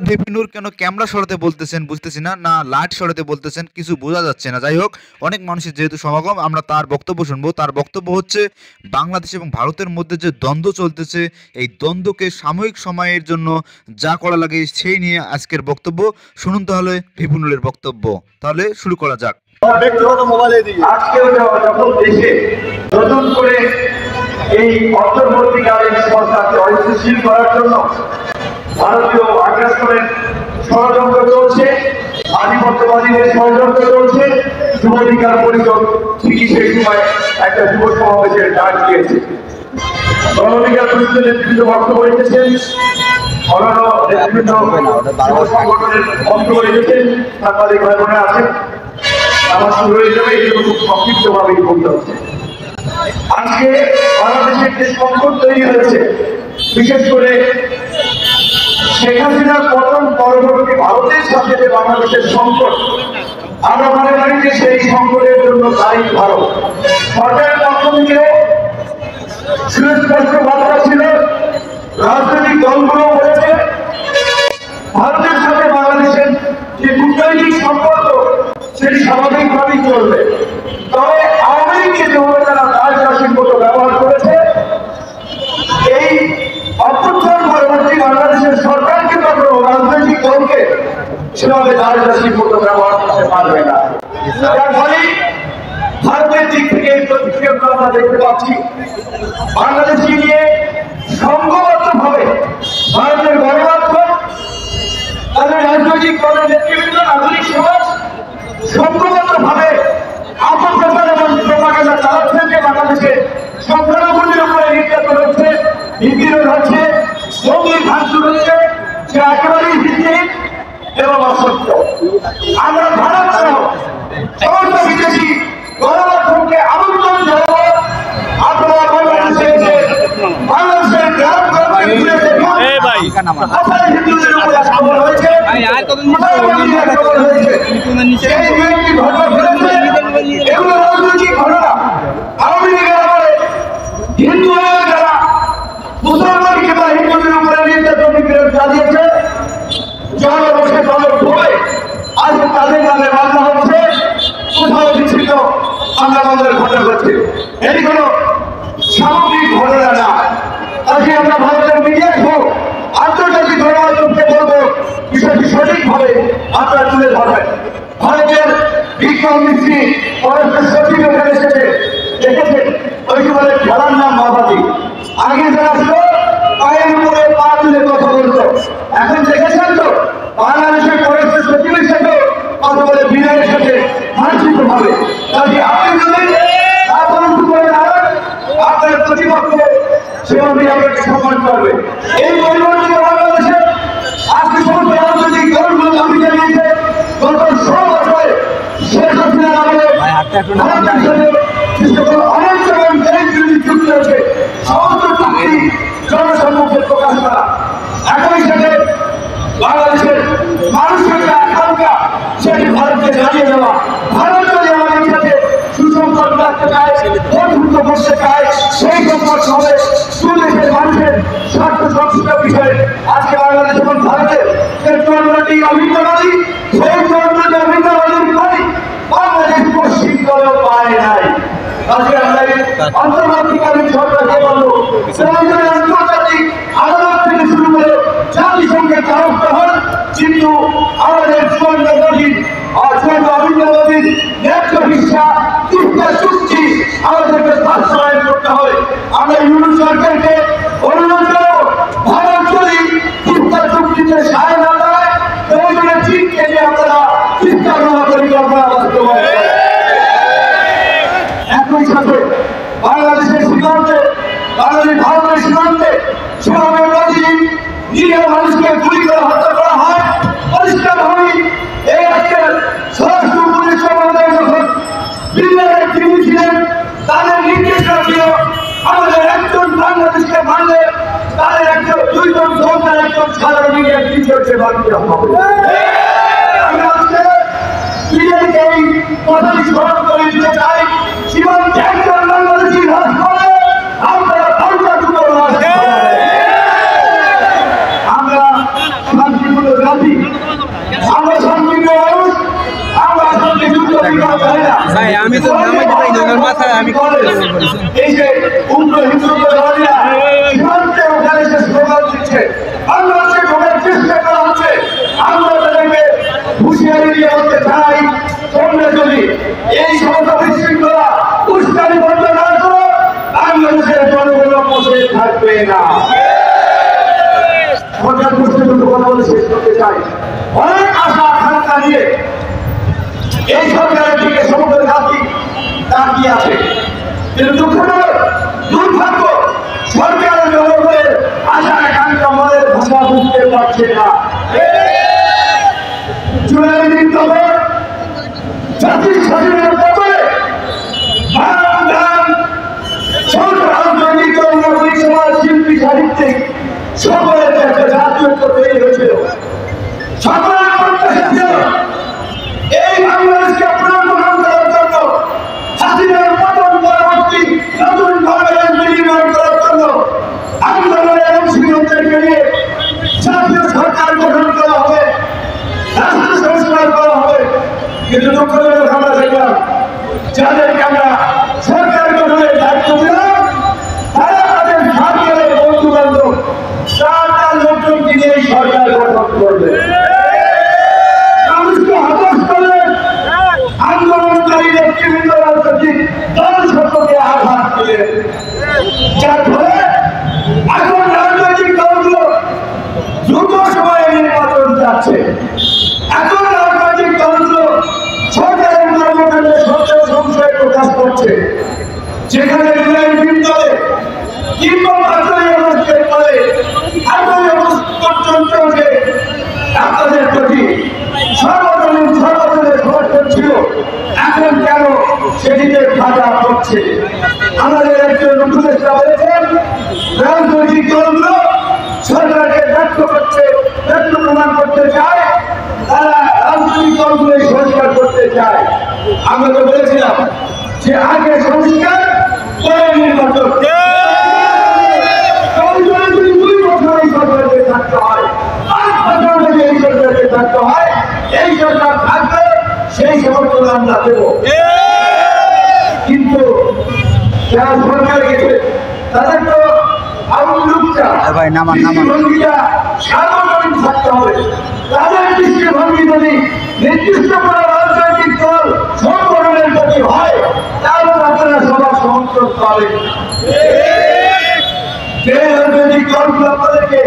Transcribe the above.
দেপিনুর কেন ক্যামেরা সরাতে বলতেছেন বুঝতেছি না, না লাইট সরাতে বলতেছেন কিছু বোঝা যাচ্ছে না। যাই হোক, অনেক মানুষের যেহেতু সমাগম, আমরা তার বক্তব্য শুনবো। তার বক্তব্য হচ্ছে বাংলাদেশ এবং ভারতের মধ্যে যে দ্বন্দ্ব চলতেছে, এই দ্বন্দ্বকে সাময়িক সময়ের জন্য যা করা লাগে সেই নিয়ে আজকের বক্তব্য। শুনুন তাহলে দেপিনুরের বক্তব্য। তাহলে শুরু করা যাক। ব্যক্তিগত মোবাইলে দিয়ে আজকেও যখন দেশে নতুন করে এই অন্তর্বর্তীকালীন সরকারকে অস্থিতিশীল করার জন্য ভারতীয় আগ্রাসনের ষড়যন্ত্র চলছে, আধিপত্যবাদীদের ষড়যন্ত্র চলছে, যুব অধিকার পরিষদ ঠিকই সেই সময় একটা যুব সমাবেশের ডাক দিয়েছে। গণ অধিকার পরিষদের নেতৃত্ব বক্তব্য রেখেছেন, অন্যান্য নেতৃত্ব সংগঠনের বক্তব্য রেখেছেন, সাংবাদিক ভাই বোনেরা আছেন। আমার শুরু হয়ে যাবে, এগুলো খুব সংক্ষিপ্তভাবেই বলতে হচ্ছে। আজকে বাংলাদেশের যে সংকট তৈরি হয়েছে, বিশেষ করে শেখ হাসিনার পতন পরবর্তী ভারতের সাথে যে বাংলাদেশের সংকট, আমরা মনে করি যে সেই সংকটের জন্য দায়ী ভারত। সরকারের পক্ষ থেকে সুস্পষ্ট বার্তা ছিল, রাজনৈতিক দলগুলো বলেছে ভারতের সাথে বাংলাদেশের যে কূটনৈতিক সম্পর্ক সেটি স্বাভাবিকভাবেই চলবে। তবে আওয়ামী লীগকে যেভাবে তারা দায়িত্বশীল মতো ব্যবহার করেছে, এই অভ্যুত্থান পরবর্তী বাংলাদেশের সরকারকে বা কোনো রাজনৈতিক দলকে সেভাবে দায়িত্বশীল মতো ব্যবহার করতে পারবে না। যার ফলে ভারতের দিক থেকে এই প্রতিক্রিয়া আমরা দেখতে পাচ্ছি। বাংলাদেশকে নিয়ে সংঘবদ্ধভাবে ভারতের গণমাধ্যম, তাদের রাজনৈতিক দলের নেতৃবৃন্দ, নাগরিক সমাজ সংঘবদ্ধভাবে অপপ্রচার এবং প্রপাগান্ডা চালাচ্ছেন যে বাংলাদেশে সংখ্যালঘুদের উপরে নির্যাতন হচ্ছে, নিপীড়ন হচ্ছে, মন্দির ভাঙচুর হচ্ছে, সে একেবারেই ভিত্তিহীন এবং অসত্য। আমরা ভারত সহ সমস্ত বিদেশি গণমাধ্যমকে আমন্ত্রণ জানাবো, আপনারা বাংলাদেশে এসে বাংলাদেশের গ্রামগঞ্জে ঘুরে দেখুন কোথায় হিন্দুদের উপরে আক্রমণ হয়েছে, কোথায় মন্দিরে আক্রমণ হয়েছে। এই দুটি ঘটনা ঘটেছে, এগুলো রাজনৈতিক ঘটনা। আওয়ামী লীগের আমলে হিন্দুরা যারা মুসলমান কিংবা হিন্দুদের উপরে নির্যাতন নিপীড়ন চালিয়েছে, জনবসে দলে ঢোকে, আজ তাদের নামে মামলা হচ্ছে, কোথাও বিচ্ছিন্ন মামলা মামলার ঘটনা ঘটছে। এটি কোনো সামগ্রিক ঘটনা না। আজকে আমরা ভারতের মিডিয়া সহ আন্তর্জাতিক গণমাধ্যমকে বলবো, বিষয়টি সঠিকভাবে আপনারা তুলে ধরবেন। ভারতের বিক্রম মিস্ত্রি পররাষ্ট্র সচিব এখানে এসেছে, দেখেছেন ওই সময় খেলার নাম মাওবাদী। আগে যারা ছিল পায়ের উপরে পা তুলে কথা বলতো, এখন দেখেছেন তো বাংলাদেশের পররাষ্ট্র সচিবের সাথে কথা বলে বিনয়ের সাথে মানসিক ভাবে। কাজে আপনি যদি রাজনীতি করে দাঁড়ান, আপনার প্রতিপক্ষ সেভাবে আপনাকে সম্মান করবে। এই পরিবর্তিত বাংলাদেশে আজকে সমস্ত রাজনৈতিক দলগুলো দাবি জানিয়েছে, গত 6 বছরে শেখ হাসিনার আমলে ভারতের সাথে যে সকল অনেক এবং দেশ বিরোধী চুক্তি হয়েছে, সমস্ত চুক্তি জনসম্মুখে প্রকাশ করা। একই সাথে বাংলাদেশের মানুষের যে আকাঙ্ক্ষা সেটি ভারতকে জানিয়ে দেওয়া। ভারত যদি আমাদের সাথে সুসম্পর্ক রাখতে চায়, বন্ধুত্ব করতে চায়, সেই সম্পর্ক হবে দুদেশের মানুষের স্বার্থ সংশ্লিষ্ট বিষয়ে। আজকে বাংলাদেশ এবং ভারতের যে চন্দ্রটি অভিজ্ঞবাদী, সেই চন্দ্রটি অভিজ্ঞবাদীর ফলে বাংলাদেশ পশ্চিম দলেও পায় নাই। আজকে আমরা অন্তর্বর্তীকালীন সরকারকে বলবো, আন্তর্জাতিক আদালত থেকে শুরু করে জাতিসংঘের দ্বারস্থ হন, কিন্তু আমাদের চন্দ্র নদীর অভিজ্ঞবাদীর ন্যায্য হিসা তিনটা চুক্তি আমাদেরকে বাস্তবায়ন করতে হবে। আমরা ইউরোপ সরকারকে অনুরোধ করবো, ভারত যদি তিনটা চুক্তিতে সায় না দেয়, প্রয়োজনে চীনকে নিয়ে আপনারা চিন্তা পরিকল্পনা বাস্তবায়ন। একই সাথে বাংলাদেশের সীমান্তে, বাংলাদেশ ভারতের সীমান্তে সেভাবে প্রতিদিন নিরীহ মানুষকে গুলি করে হত্যা করা হয়। পরিষ্কার ভাবে এই আজকের স্বরাষ্ট্র উপদেষ্টা মহোদয় যখন বিল্লারের তিনি ছিলেন, তাদের নির্দেশনা ছিল আমাদের একজন বাংলাদেশকে মানলে তাদের একজন 2 জন সরকার, একজন সাধারণ মিডিয়ার 3 জন সেবা দিতে হবে। আমি আজকে বিজেপিকে এই কথাটি স্মরণ করে দিতে চাই, সীমান্তে একজন বাংলাদেশি হ্রাস করে আপনারা 50 জন হ্রাস। আমরা শান্তিপূর্ণ জাতি, আমরা শান্তিপ্রিয় মানুষ, আমরা শান্তি যুদ্ধ বিগ্রহ চাই না। ভাই আমি তো নামাইতে পারি না, আমার মাথায় আমি এই যে উগ্র হিংস্রতাবাদীরা সীমান্তে ওখানে যে স্লোগান দিচ্ছে, বাংলাদেশে ঢোকার চেষ্টা করা হচ্ছে, আমরা তাদেরকে হুঁশিয়ারি দিয়ে বলতে চাই, তোমরা যদি এই সমস্ত বিশৃঙ্খলা উস্কানি বন্ধ না করো, বাংলাদেশের জনগণ বসে থাকবে না। সরকার প্রশ্নের মতো কথা বলে শেষ করতে চাই। অনেক আশা আকাঙ্ক্ষা নিয়ে এই সরকারের দিকে সমগ্র জাতি তাকিয়ে আছে, কিন্তু দুর্ভাগ্য সরকারের জনগণের আশা আকাঙ্ক্ষা মনের ভাষা বুঝতে পারছে না। জুলাই দিন তবে জাতির স্বাধীনের তবে রাজনৈতিক নাগরিক সমাজ, শিল্পী, সাহিত্যিক সকলের একটা জাতীয়ত্ব তৈরি হয়েছিল। সকলের প্রত্যাশা ছিল এই বাংলাদেশকে পুনর্গঠন করার জন্য, হাসিনার পতন পরবর্তী নতুন বাংলাদেশ বিনির্মাণ করার জন্য আন্দোলনের অংশীদারদেরকে নিয়ে জাতীয় সরকার গঠন করা হবে, রাষ্ট্র সংস্কার করা হবে। কিন্তু দুঃখজনক আমরা দেখলাম যাদেরকে আমরা সরকার গঠনের দায়িত্ব দিলাম, তারা তাদের সরকারের বন্ধু বান্ধব চার লোকজনকে নিয়ে সরকার গঠন করবে। মানুষকে হতাশ করলে আন্দোলনকারী নেতৃবৃন্দ রাজনৈতিক দল সকলকে আঘাত দিলেন, যার ফলে এখন রাজনৈতিক দলগুলো দ্রুত সময়ে নির্বাচন যাচ্ছে। এখন রাজনৈতিক দলগুলো সরকারের কর্মকাণ্ডে সবচেয়ে সংশয় প্রকাশ করছে, যেখানে জুলাই বিপ্লবে কিংবা ৫ই আগস্টের পরে আগামী অগস্ট পর্যন্ত যে আপনাদের প্রতি সর্বজনীন সর্বজনের সমর্থন ছিল, এখন কেন সেটিতে বাধা পড়ছে? আমাদের একজন উপদেষ্টা বলেছেন, রাজনৈতিক দলগুলো সরকারকে ব্যর্থ করছে, ব্যর্থ প্রমাণ করতে চায়, তারা রাজনৈতিক দলগুলো সংস্কার করতে চায়। আমরা তো বলেছিলাম যে আগে সংস্কার পরে নির্বাচন। যদি 2 বছর এই সরকারকে থাকতে হয়, 5 বছর যদি এই সরকারকে থাকতে হয়, এই সরকার থাকবে, সেই সমর্থন আমরা দেব। কিন্তু যারা সরকার গেছে তাদের তো আউটলুকটা, দৃষ্টিভঙ্গিটা সার্বজনীন থাকতে হবে। তাদের দৃষ্টিভঙ্গি যদি নির্দিষ্ট করে রাজনৈতিক দল সংগঠনের প্রতি হয়, তাহলে আপনারা সবার সমর্থন পাবেন। যে রাজনৈতিক দলগুলো আপনাদেরকে